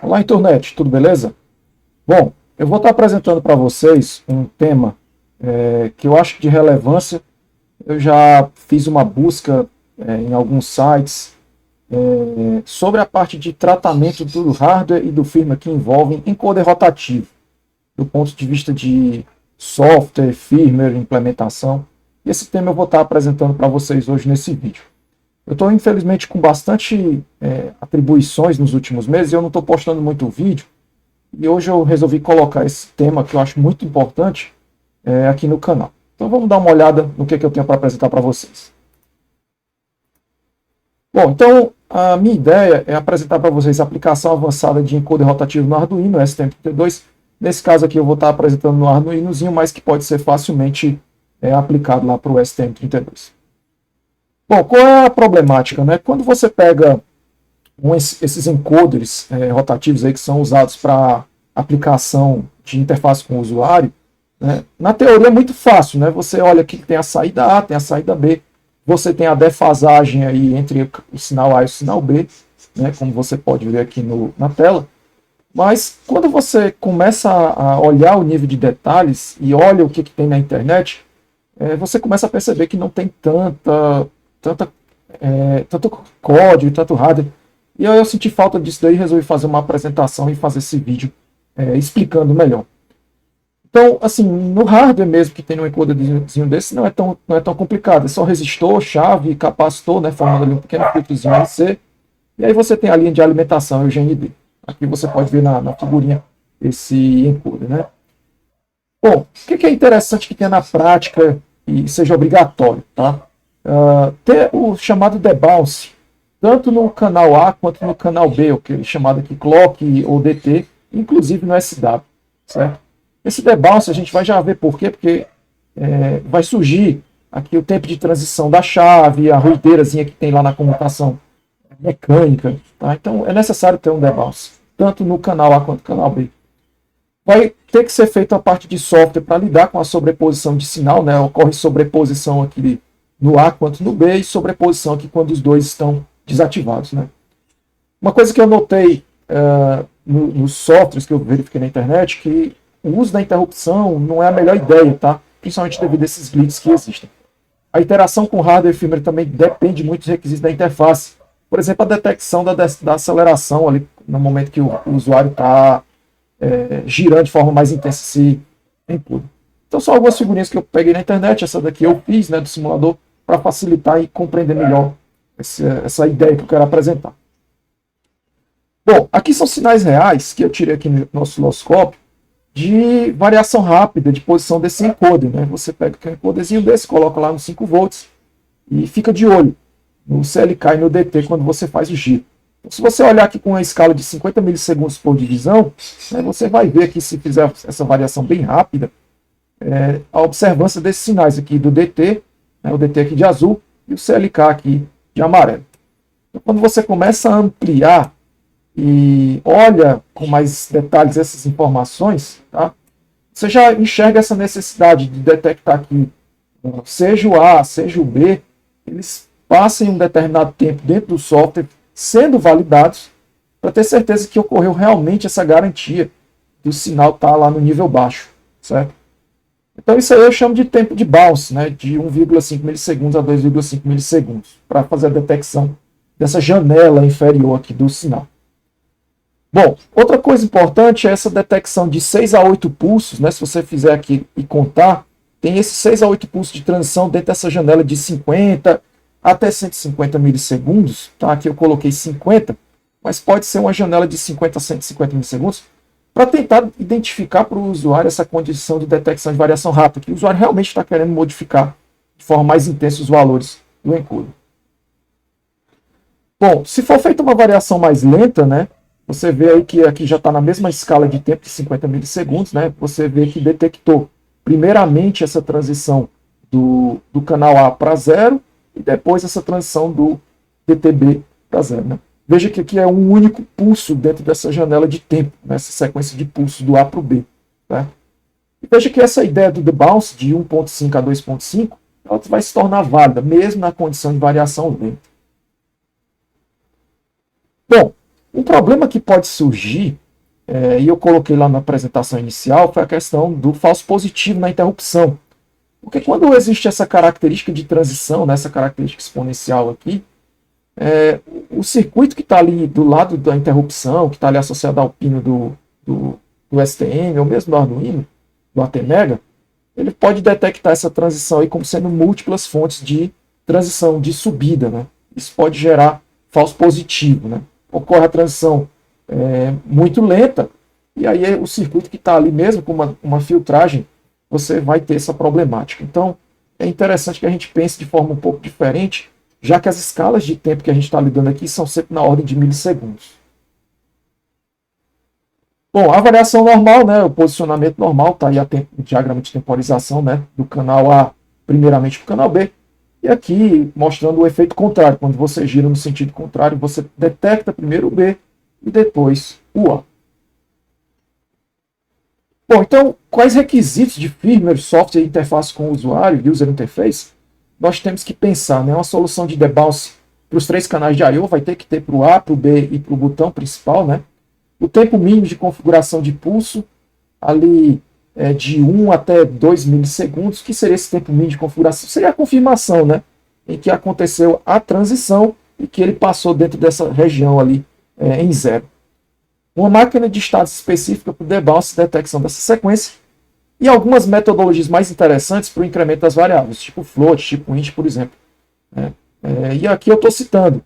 Olá, internet, tudo beleza? Bom, eu vou estar apresentando para vocês um tema que eu acho de relevância. Eu já fiz uma busca em alguns sites sobre a parte de tratamento do hardware e do firmware que envolvem encoder rotativo, do ponto de vista de software, firmware, implementação. E esse tema eu vou estar apresentando para vocês hoje nesse vídeo. Eu estou, infelizmente, com bastante atribuições nos últimos meses e eu não estou postando muito vídeo. E hoje eu resolvi colocar esse tema, que eu acho muito importante, aqui no canal. Então vamos dar uma olhada no que eu tenho para apresentar para vocês. Bom, então a minha ideia é apresentar para vocês a aplicação avançada de encoder rotativo no Arduino STM32. Nesse caso aqui eu vou estar apresentando no Arduinozinho, mas que pode ser facilmente aplicado lá para o STM32. Bom, qual é a problemática, né? Quando você pega esses encoders rotativos aí que são usados para aplicação de interface com o usuário, né? Na teoria é muito fácil, né? Você olha aqui que tem a saída A, tem a saída B, você tem a defasagem aí entre o sinal A e o sinal B, né? Como você pode ver aqui na tela. Mas quando você começa a olhar o nível de detalhes e olha o que tem na internet, você começa a perceber que não tem tanto código, tanto hardware. E aí eu senti falta disso daí e resolvi fazer uma apresentação e fazer esse vídeo explicando melhor. Então, assim, no hardware mesmo que tem um encoderzinho desse, não é tão complicado. É só resistor, chave, capacitor, né, formando ali um pequeno filtrozinho RC. E aí você tem a linha de alimentação e o GND. Aqui você pode ver na figurinha esse encoder, né? Bom, o que é interessante que tenha na prática e seja obrigatório, tá? Ter o chamado debounce, tanto no canal A quanto no canal B, o que é chamado aqui clock ou DT, inclusive no SW, certo? Esse debounce a gente vai já ver por quê, porque vai surgir aqui o tempo de transição da chave, a ruideirazinha que tem lá na comutação mecânica, tá? Então é necessário ter um debounce, tanto no canal A quanto no canal B. Vai ter que ser feita a parte de software para lidar com a sobreposição de sinal, né? Ocorre sobreposição aqui no A quanto no B e sobreposição aqui quando os dois estão desativados, né? Uma coisa que eu notei nos softwares que eu verifiquei na internet, que o uso da interrupção não é a melhor ideia, tá? Principalmente devido a esses glitches que existem. A interação com hardware e firmware também depende muito dos requisitos da interface. Por exemplo, a detecção da aceleração ali no momento que o usuário está girando de forma mais intensa esse encoder. Então são algumas figurinhas que eu peguei na internet, essa daqui eu fiz, né, do simulador, para facilitar e compreender melhor essa ideia que eu quero apresentar. Bom, aqui são sinais reais que eu tirei aqui no osciloscópio de variação rápida de posição desse encoder, né? Você pega um encoderzinho desse, coloca lá nos 5 volts e fica de olho no CLK e no DT quando você faz o giro. Então, se você olhar aqui com uma escala de 50 milissegundos por divisão, né, você vai ver aqui, se fizer essa variação bem rápida, a observância desses sinais aqui do DT, né, o DT aqui de azul e o CLK aqui de amarelo. Então, quando você começa a ampliar e olha com mais detalhes essas informações, tá, você já enxerga essa necessidade de detectar que, seja o A, seja o B, eles passem um determinado tempo dentro do software sendo validados para ter certeza que ocorreu realmente essa garantia do sinal estar lá no nível baixo, certo? Então isso aí eu chamo de tempo de bounce, né, de 1,5 milissegundos a 2,5 milissegundos, para fazer a detecção dessa janela inferior aqui do sinal. Bom, outra coisa importante é essa detecção de 6 a 8 pulsos, né, se você fizer aqui e contar, tem esses 6 a 8 pulsos de transição dentro dessa janela de 50 até 150 milissegundos, tá? Aqui eu coloquei 50, mas pode ser uma janela de 50 a 150 milissegundos, para tentar identificar para o usuário essa condição de detecção de variação rápida, que o usuário realmente está querendo modificar de forma mais intensa os valores do encoder. Bom, se for feita uma variação mais lenta, né, você vê aí que aqui já está na mesma escala de tempo de 50 milissegundos, né, você vê que detectou primeiramente essa transição do canal A para 0, e depois essa transição do DTB para 0. Né? Veja que aqui é um único pulso dentro dessa janela de tempo, nessa sequência de pulsos do A para o B. Tá? E veja que essa ideia do debounce de 1.5 a 2.5 ela vai se tornar válida, mesmo na condição de variação lenta. Bom, Um problema que pode surgir, e eu coloquei lá na apresentação inicial, foi a questão do falso positivo na interrupção. Porque quando existe essa característica de transição, né, essa característica exponencial aqui, o circuito que está ali do lado da interrupção, que está ali associado ao pino do STM, ou mesmo do Arduino, do ATmega, ele pode detectar essa transição aí como sendo múltiplas fontes de transição, de subida. Né? Isso pode gerar falso positivo. Né? Ocorre a transição muito lenta, e aí o circuito que está ali mesmo, com uma filtragem, você vai ter essa problemática. Então, é interessante que a gente pense de forma um pouco diferente, já que as escalas de tempo que a gente está lidando aqui são sempre na ordem de milissegundos. Bom, a variação normal, né, o posicionamento normal, está aí o diagrama de temporização, né, do canal A primeiramente para o canal B, e aqui mostrando o efeito contrário. Quando você gira no sentido contrário, você detecta primeiro o B e depois o A. Bom, então, quais requisitos de firmware, software e interface com o usuário, user interface, nós temos que pensar? Né? Uma solução de debounce para os 3 canais de I/O vai ter que ter para o A, para o B e para o botão principal, né? O tempo mínimo de configuração de pulso, ali de 1 até 2 milissegundos. O que seria esse tempo mínimo de configuração? Seria a confirmação, né? Em que aconteceu a transição e que ele passou dentro dessa região ali em 0. Uma máquina de estados específica para o debounce e detecção dessa sequência. E algumas metodologias mais interessantes para o incremento das variáveis, tipo float, tipo int, por exemplo. E aqui eu estou citando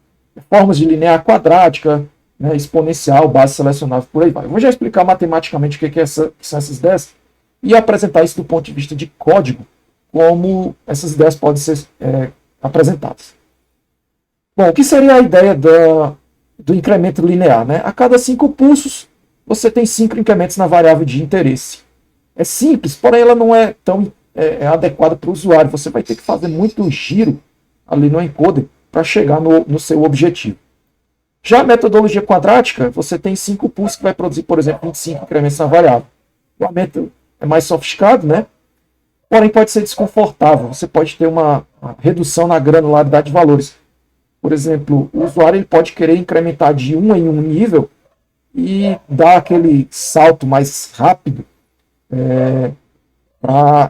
formas de linear quadrática, né, exponencial, base selecionável, por aí vai. Eu vou já explicar matematicamente o que são essas ideias e apresentar isso do ponto de vista de código, como essas ideias podem ser apresentadas. Bom, o que seria a ideia do incremento linear? Né? A cada 5 pulsos, você tem 5 incrementos na variável de interesse. É simples, porém ela não é tão adequada para o usuário. Você vai ter que fazer muito giro ali no encoder para chegar no seu objetivo. Já a metodologia quadrática, você tem 5 pulsos que vai produzir, por exemplo, 25 incrementos na variável. O aumento é mais sofisticado, né? Porém pode ser desconfortável. Você pode ter uma redução na granularidade de valores. Por exemplo, o usuário ele pode querer incrementar de um em um nível e dar aquele salto mais rápido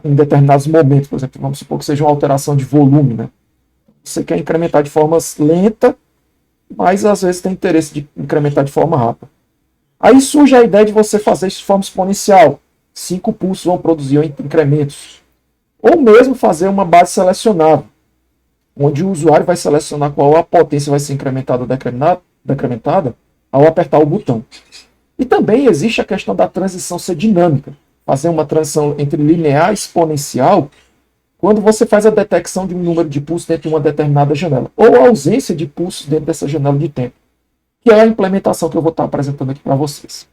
em determinados momentos. Por exemplo, vamos supor que seja uma alteração de volume. Né? Você quer incrementar de forma lenta, mas às vezes tem interesse de incrementar de forma rápida. Aí surge a ideia de você fazer isso de forma exponencial. 5 pulsos vão produzir incrementos. Ou mesmo fazer uma base selecionável, onde o usuário vai selecionar qual a potência vai ser incrementada ou decrementada ao apertar o botão. E também existe a questão da transição ser dinâmica. Fazer uma transição entre linear e exponencial quando você faz a detecção de um número de pulsos dentro de uma determinada janela, ou a ausência de pulsos dentro dessa janela de tempo, que é a implementação que eu vou estar apresentando aqui para vocês.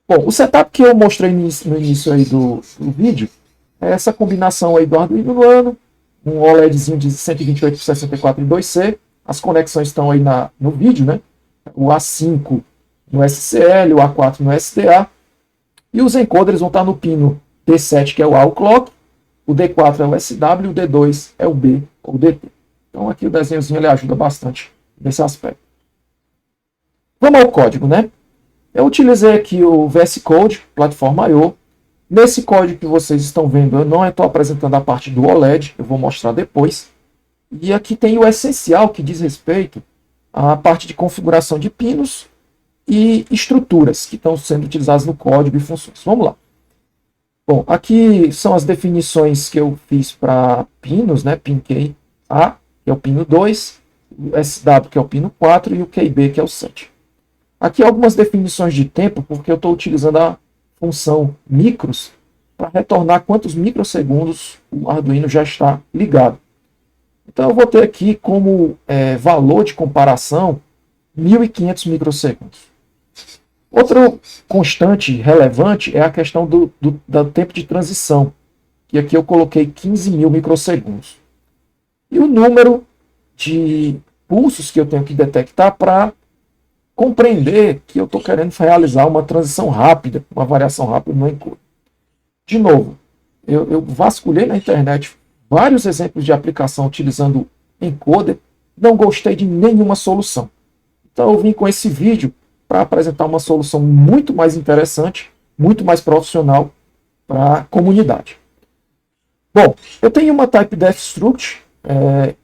Bom, o setup que eu mostrei no início aí do vídeo é essa combinação aí do Arduino Nano, um OLEDzinho de 128 por 64 em 2C, as conexões estão aí no vídeo, né? O A5 no SCL, o A4 no SDA, e os encoders vão estar no pino D7, que é o A, o clock, o D4 é o SW, o D2 é o B ou o DT. Então aqui o desenhozinho ele ajuda bastante nesse aspecto. Vamos ao código, né? Eu utilizei aqui o VS Code, plataforma I/O. Nesse código que vocês estão vendo, eu não estou apresentando a parte do OLED, eu vou mostrar depois. E aqui tem o essencial que diz respeito à parte de configuração de pinos e estruturas que estão sendo utilizadas no código e funções. Vamos lá. Bom, aqui são as definições que eu fiz para pinos, né? Pin QA, que é o pino 2, o SW, que é o pino 4, e o QB, que é o 7. Aqui algumas definições de tempo, porque eu estou utilizando a função micros para retornar quantos microsegundos o Arduino já está ligado. Então eu vou ter aqui como valor de comparação 1.500 microsegundos. Outra constante relevante é a questão do tempo de transição, que aqui eu coloquei 15.000 microsegundos. E o número de pulsos que eu tenho que detectar para compreender que eu estou querendo realizar uma transição rápida, uma variação rápida no encoder. De novo, eu vasculhei na internet vários exemplos de aplicação utilizando encoder, não gostei de nenhuma solução. Então eu vim com esse vídeo para apresentar uma solução muito mais interessante, muito mais profissional para a comunidade. Bom, eu tenho uma TypeDef Struct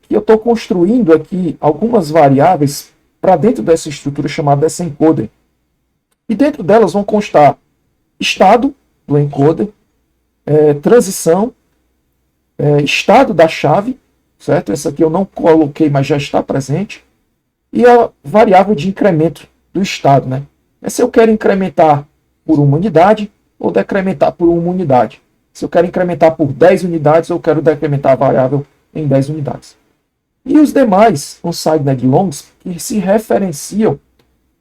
que eu estou construindo aqui algumas variáveis para dentro dessa estrutura chamada encoder. E dentro delas vão constar estado do encoder, transição, estado da chave, certo? Essa aqui eu não coloquei, mas já está presente. E a variável de incremento do estado, né? Se eu quero incrementar por uma unidade ou decrementar por uma unidade. Se eu quero incrementar por 10 unidades ou quero decrementar a variável em 10 unidades. E os demais unsigned longs que se referenciam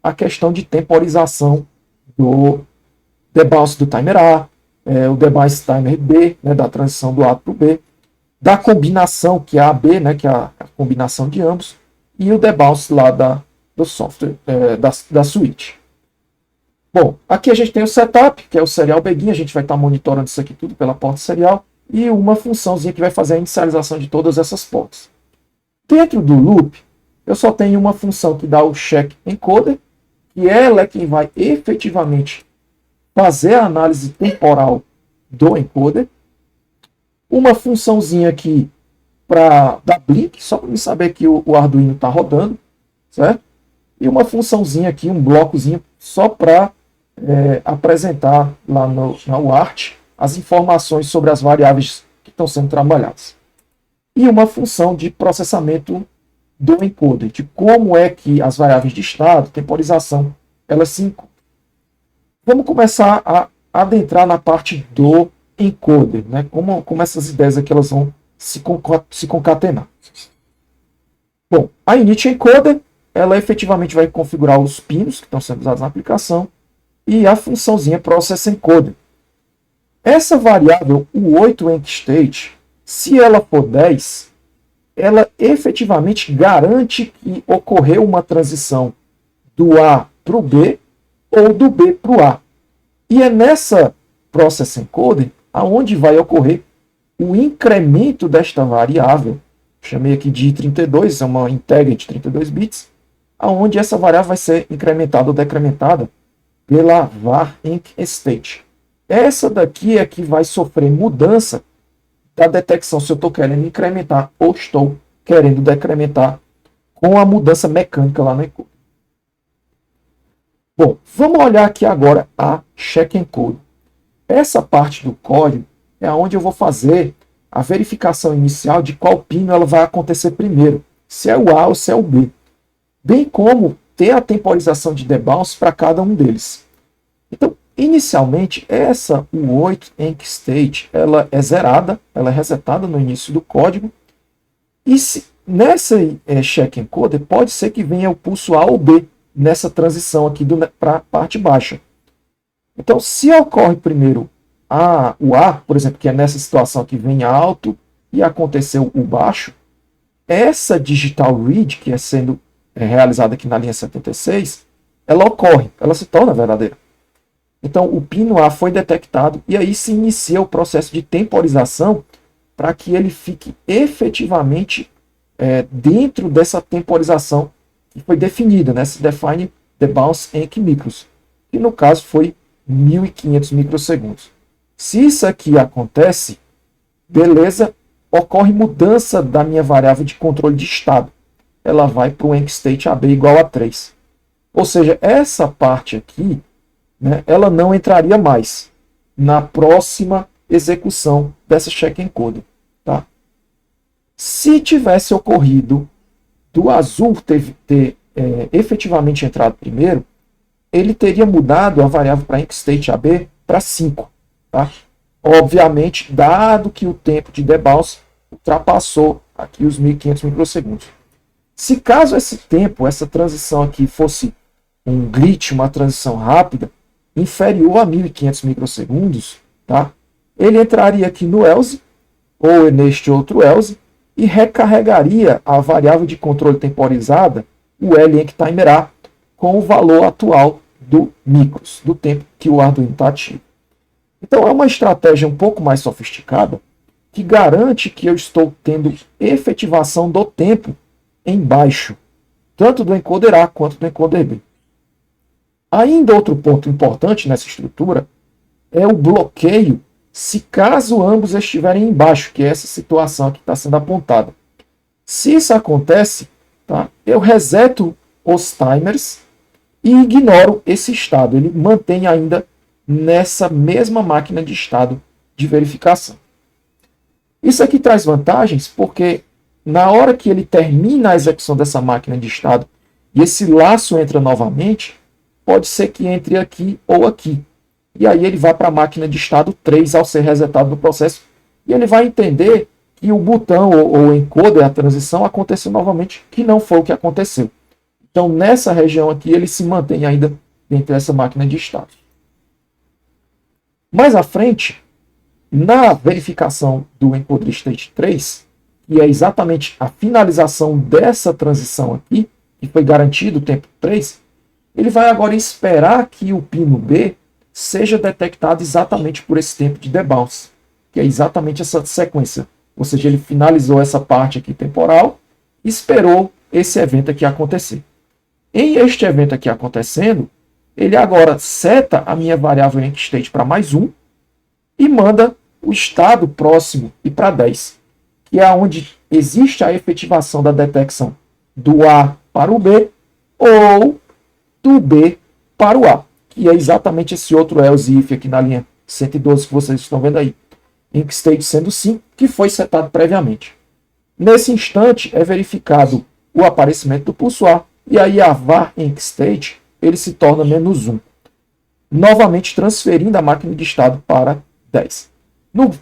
à questão de temporização do debounce do timer A, o debounce timer B, né, da transição do A para o B, da combinação que é a B, né, que é a combinação de ambos, e o debounce lá do software, da switch. Bom, aqui a gente tem o setup, que é o serial begin, a gente vai estar monitorando isso aqui tudo pela porta serial, e uma funçãozinha que vai fazer a inicialização de todas essas portas. Dentro do loop, eu só tenho uma função que dá o check encoder, que ela é quem vai efetivamente fazer a análise temporal do encoder. Uma funçãozinha aqui para dar blink, só para me saber que o Arduino está rodando, certo? E uma funçãozinha aqui, um blocozinho, só para apresentar lá na UART as informações sobre as variáveis que estão sendo trabalhadas. E uma função de processamento do encoder, de como é que as variáveis de estado, temporização, elas se encontram. Vamos começar a adentrar na parte do encoder, né? Como essas ideias aqui elas vão se concatenar. Bom, a init encoder, ela efetivamente vai configurar os pinos que estão sendo usados na aplicação e a funçãozinha process encoder. Essa variável, o 8enkstate, se ela for 10, ela efetivamente garante que ocorreu uma transição do A para o B ou do B para o A. E é nessa process encoder aonde vai ocorrer o incremento desta variável, chamei aqui de i32, é uma integer de 32 bits, aonde essa variável vai ser incrementada ou decrementada pela var enkstate. Essa daqui é que vai sofrer mudança da detecção se eu estou querendo incrementar ou estou querendo decrementar com a mudança mecânica lá no encoder. Bom, vamos olhar aqui agora a check encode. Essa parte do código é onde eu vou fazer a verificação inicial de qual pino ela vai acontecer primeiro, se é o A ou se é o B, bem como ter a temporização de debounce para cada um deles. Então, inicialmente, essa u8enkstate, ela é zerada, ela é resetada no início do código, e nessa check encoder pode ser que venha o pulso A ou B, nessa transição aqui para a parte baixa. Então, se ocorre primeiro o A, por exemplo, que é nessa situação que vem alto e aconteceu o baixo, essa digital read, que é sendo realizada aqui na linha 76, ela ocorre, ela se torna verdadeira. Então, o pino A foi detectado e aí se inicia o processo de temporização para que ele fique efetivamente dentro dessa temporização que foi definida, né? Se define debounce enk micros, que no caso foi 1500 microsegundos. Se isso aqui acontece, beleza, ocorre mudança da minha variável de controle de estado. Ela vai para o enkstate AB igual a 3. Ou seja, essa parte aqui, né, ela não entraria mais na próxima execução dessa check encoder. Tá? Se tivesse ocorrido do azul ter efetivamente entrado primeiro, ele teria mudado a variável para enkstate AB para 5. Tá? Obviamente, dado que o tempo de debounce ultrapassou aqui os 1500 microsegundos. Se caso esse tempo, essa transição aqui fosse um glitch, uma transição rápida, inferior a 1500 microsegundos, tá? Ele entraria aqui no else, ou neste outro else, e recarregaria a variável de controle temporizada, o lenk-timer A, com o valor atual do micros, do tempo que o Arduino está ativo. Então é uma estratégia um pouco mais sofisticada, que garante que eu estou tendo efetivação do tempo em baixo, tanto do encoder A quanto do encoder B. Ainda outro ponto importante nessa estrutura é o bloqueio se caso ambos estiverem embaixo, que é essa situação que está sendo apontada. Se isso acontece, tá, eu reseto os timers e ignoro esse estado. Ele mantém ainda nessa mesma máquina de estado de verificação. Isso aqui traz vantagens porque na hora que ele termina a execução dessa máquina de estado e esse laço entra novamente, pode ser que entre aqui ou aqui. E aí ele vai para a máquina de estado 3 ao ser resetado no processo e ele vai entender que o botão ou o encoder, a transição, aconteceu novamente, que não foi o que aconteceu. Então, nessa região aqui, ele se mantém ainda dentro dessa máquina de estado. Mais à frente, na verificação do encoder state 3, que é exatamente a finalização dessa transição aqui, que foi garantido o tempo 3, ele vai agora esperar que o pino B seja detectado exatamente por esse tempo de debounce, que é exatamente essa sequência. Ou seja, ele finalizou essa parte aqui temporal e esperou esse evento aqui acontecer. Em este evento aqui acontecendo, ele agora seta a minha variável state para mais 1 e manda o estado próximo e para 10, que é onde existe a efetivação da detecção do A para o B ou do B para o A, que é exatamente esse outro else if aqui na linha 112 que vocês estão vendo aí. State sendo sim, que foi setado previamente. Nesse instante é verificado o aparecimento do pulso A, e aí a var state ele se torna -1, novamente transferindo a máquina de estado para 10.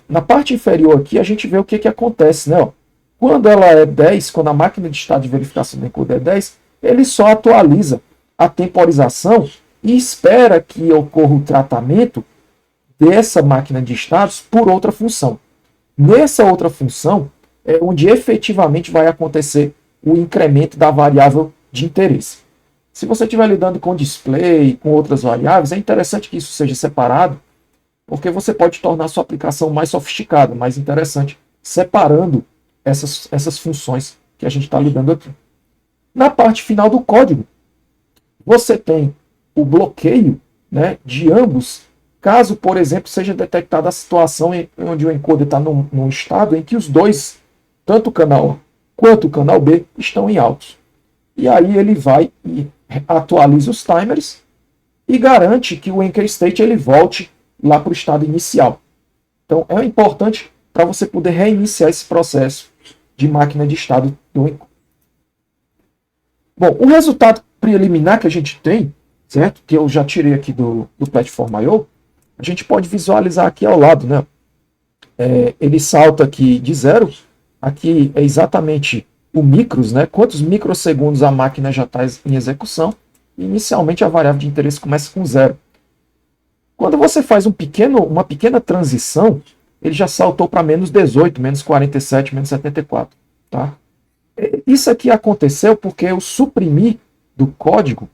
Na parte inferior aqui a gente vê o que acontece, né? Ó, quando ela é 10, quando a máquina de estado de verificação do encoder é 10, ele só atualiza a temporização e espera que ocorra o tratamento dessa máquina de estados por outra função. Nessa outra função é onde efetivamente vai acontecer o incremento da variável de interesse. Se você estiver lidando com display, com outras variáveis, é interessante que isso seja separado, porque você pode tornar a sua aplicação mais sofisticada, mais interessante, separando essas funções que a gente está lidando aqui. Na parte final do código, você tem o bloqueio, né, de ambos, caso, por exemplo, seja detectada a situação onde o encoder está num estado em que os dois, tanto o canal A quanto o canal B, estão em altos. E aí ele vai e atualiza os timers e garante que o anchor state ele volte lá para o estado inicial. Então é importante para você poder reiniciar esse processo de máquina de estado do encoder. Bom, o resultado preliminar que a gente tem, certo? Que eu já tirei aqui do Platform.io, a gente pode visualizar aqui ao lado, né? Ele salta aqui de 0. Aqui é exatamente o micros, né? Quantos microsegundos a máquina já está em execução. E inicialmente a variável de interesse começa com 0. Quando você faz uma pequena transição, ele já saltou para -18, -47, -74. Tá? Isso aqui aconteceu porque eu suprimi do código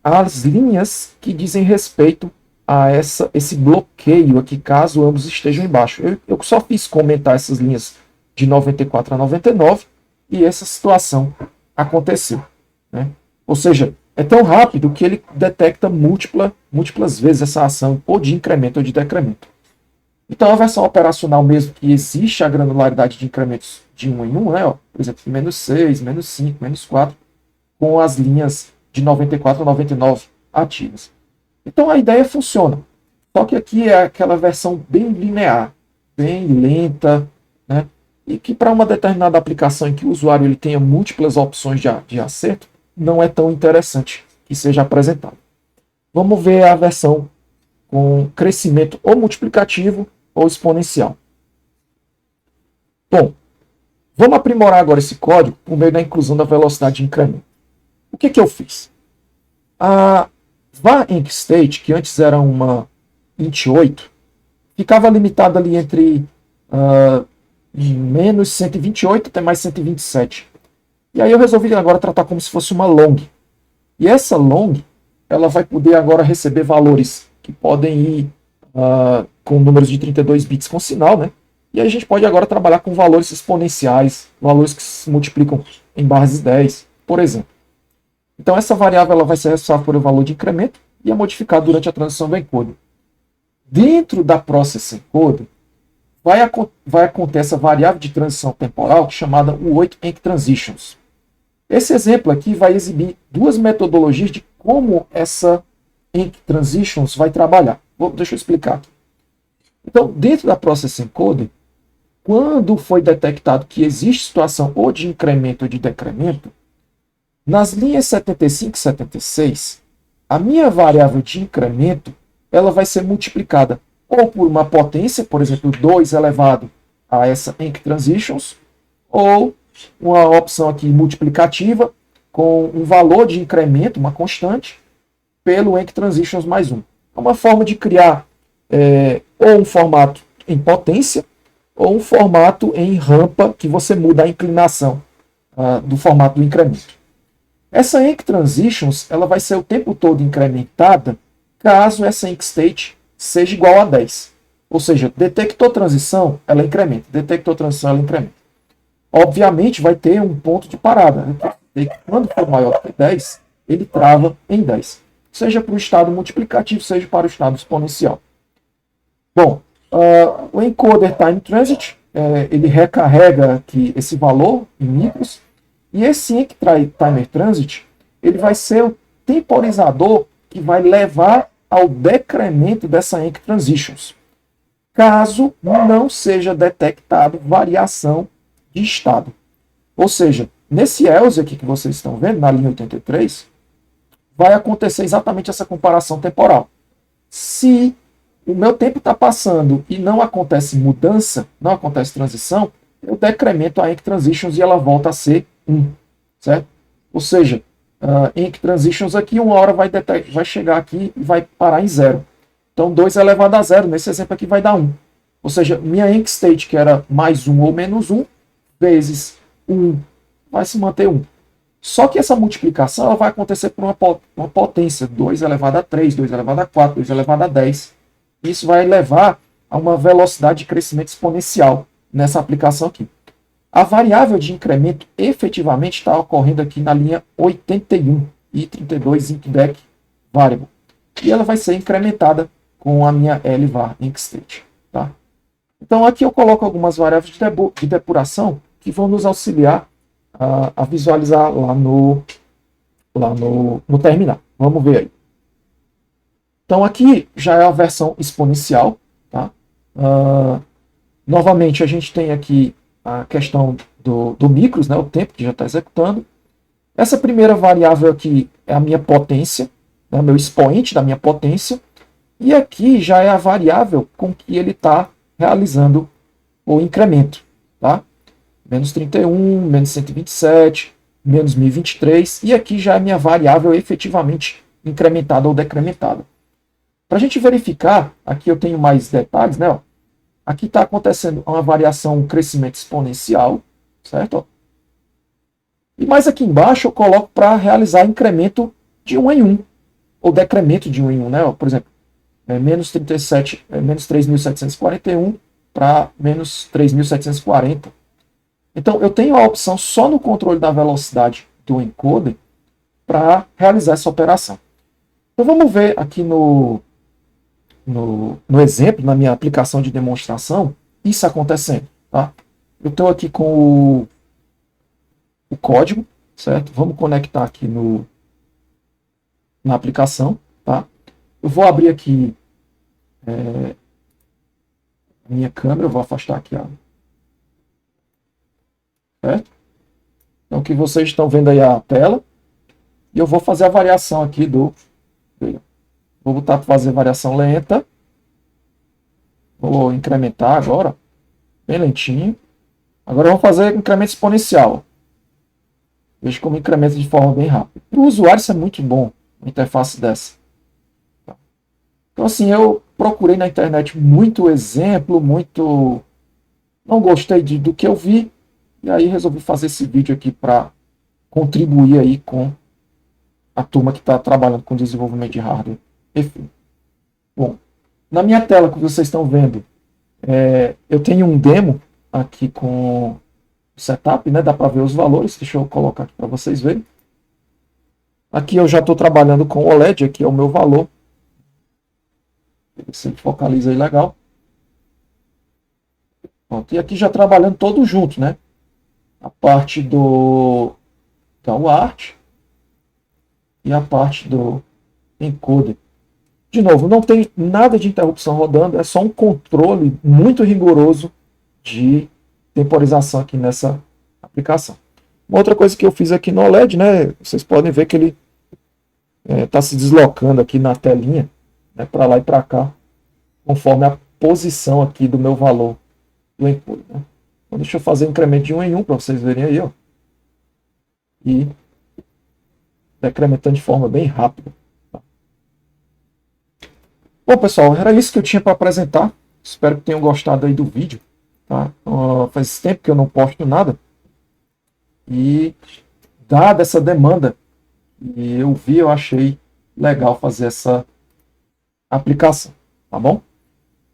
as linhas que dizem respeito a esse bloqueio aqui, caso ambos estejam embaixo. Eu só fiz comentar essas linhas de 94 a 99 e essa situação aconteceu. Né? Ou seja, é tão rápido que ele detecta múltiplas vezes essa ação, ou de incremento ou de decremento. Então, a versão operacional mesmo, que existe a granularidade de incrementos de 1 em 1, né? Ó, por exemplo, -6, -5, -4, com as linhas de 94 a 99 ativas. Então, a ideia funciona. Só que aqui é aquela versão bem linear, bem lenta, né? E que para uma determinada aplicação em que o usuário ele tenha múltiplas opções de acerto, não é tão interessante que seja apresentado. Vamos ver a versão com crescimento ou multiplicativo ou exponencial. Bom, vamos aprimorar agora esse código por meio da inclusão da velocidade de incremento. O que eu fiz? A var state, que antes era uma int 8, ficava limitada ali entre menos 128 até mais 127. E aí eu resolvi agora tratar como se fosse uma long. E essa long, ela vai poder agora receber valores que podem ir com números de 32 bits com sinal, né? E aí a gente pode agora trabalhar com valores exponenciais, valores que se multiplicam em barras de 10, por exemplo. Então essa variável ela vai ser responsável por o valor de incremento e é modificada durante a transição do encoder. Dentro da process encoder, vai acontecer essa variável de transição temporal chamada Wait Enc Transitions. Esse exemplo aqui vai exibir duas metodologias de como essa Enc Transitions vai trabalhar. Deixa eu explicar aqui. Então, dentro da process encoder, quando foi detectado que existe situação ou de incremento ou de decremento, nas linhas 75 e 76, a minha variável de incremento ela vai ser multiplicada ou por uma potência, por exemplo, 2 elevado a essa Enc Transitions, ou uma opção aqui multiplicativa com um valor de incremento, uma constante, pelo Enc Transitions mais 1. É uma forma de criar ou um formato em potência ou um formato em rampa que você muda a inclinação do formato do incremento. Essa Enc Transitions ela vai ser o tempo todo incrementada caso essa Enc State seja igual a 10. Ou seja, detectou transição, ela incrementa. Detectou transição, ela incrementa. Obviamente, vai ter um ponto de parada. Quando for maior do que 10, ele trava em 10. Seja para o estado multiplicativo, seja para o estado exponencial. Bom, o encoder time transit, ele recarrega aqui esse valor em micros. E esse Enc timer transit, ele vai ser o temporizador que vai levar ao decremento dessa Enc transitions, caso não seja detectado variação de estado. Ou seja, nesse else aqui que vocês estão vendo, na linha 83, vai acontecer exatamente essa comparação temporal. Se o meu tempo está passando e não acontece mudança, não acontece transição, eu decremento a Enc Transitions e ela volta a ser 1. Certo? Ou seja, Enc Transitions aqui, uma hora vai chegar aqui e vai parar em 0. Então, 2 elevado a 0, nesse exemplo aqui vai dar 1. Ou seja, minha Enc State, que era mais 1 ou menos 1, vezes 1, vai se manter 1. Só que essa multiplicação ela vai acontecer por uma potência, 2 elevado a 3, 2 elevado a 4, 2 elevado a 10. Isso vai levar a uma velocidade de crescimento exponencial nessa aplicação aqui. A variável de incremento efetivamente está ocorrendo aqui na linha 81 e 32 IncDec Variable. E ela vai ser incrementada com a minha LVAR IncState. Tá? Então aqui eu coloco algumas variáveis de depuração que vão nos auxiliar a visualizar lá no terminal. Vamos ver aí. Então aqui já é a versão exponencial. Tá? Novamente a gente tem aqui a questão do micros, né, o tempo que já está executando. Essa primeira variável aqui é a minha potência, né, meu expoente da minha potência. E aqui já é a variável com que ele está realizando o incremento. Tá? Menos 31, menos 127, menos 1023. E aqui já é a minha variável efetivamente incrementada ou decrementada. Para a gente verificar, aqui eu tenho mais detalhes, né? Ó. Aqui está acontecendo uma variação, um crescimento exponencial, certo? E mais aqui embaixo eu coloco para realizar incremento de 1 em 1, ou decremento de 1 em 1, né? Por exemplo, menos 37, menos 3.741 para menos 3.740. Então eu tenho a opção só no controle da velocidade do encoder para realizar essa operação. Então vamos ver aqui no exemplo, na minha aplicação de demonstração, isso acontecendo. Tá? Eu estou aqui com o código, certo? Vamos conectar aqui na aplicação. Tá? Eu vou abrir aqui a minha câmera, eu vou afastar aqui certo? Então, que vocês estão vendo aí a tela, e eu vou fazer a variação aqui Vou botar para fazer variação lenta. Vou incrementar agora, bem lentinho. Agora vamos fazer incremento exponencial. Veja como incrementa de forma bem rápida. Para o usuário isso é muito bom, uma interface dessa. Então assim, eu procurei na internet muito exemplo, não gostei do que eu vi, e aí resolvi fazer esse vídeo aqui para contribuir aí com a turma que está trabalhando com desenvolvimento de hardware. Enfim. Bom, na minha tela que vocês estão vendo, eu tenho um demo aqui com o setup, né? Dá para ver os valores. Deixa eu colocar aqui para vocês verem. Aqui eu já estou trabalhando com o OLED, aqui é o meu valor. Se ele focaliza aí legal. Pronto, e aqui já trabalhando todo junto, né? A parte da UART e a parte do encoder. De novo, não tem nada de interrupção rodando, é só um controle muito rigoroso de temporização aqui nessa aplicação. Uma outra coisa que eu fiz aqui no OLED, né? Vocês podem ver que ele está se deslocando aqui na telinha, né, para lá e para cá, conforme a posição aqui do meu valor do encoder. Né? Então, deixa eu fazer incremento de 1 em 1 para vocês verem aí, ó. E decrementando de forma bem rápida. Tá? Bom, pessoal, era isso que eu tinha para apresentar. Espero que tenham gostado aí do vídeo. Tá? Faz tempo que eu não posto nada. E dada essa demanda que eu vi, eu achei legal fazer essa aplicação. Tá bom?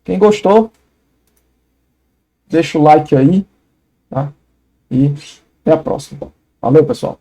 Quem gostou, deixa o like aí. Tá? E até a próxima. Valeu, pessoal.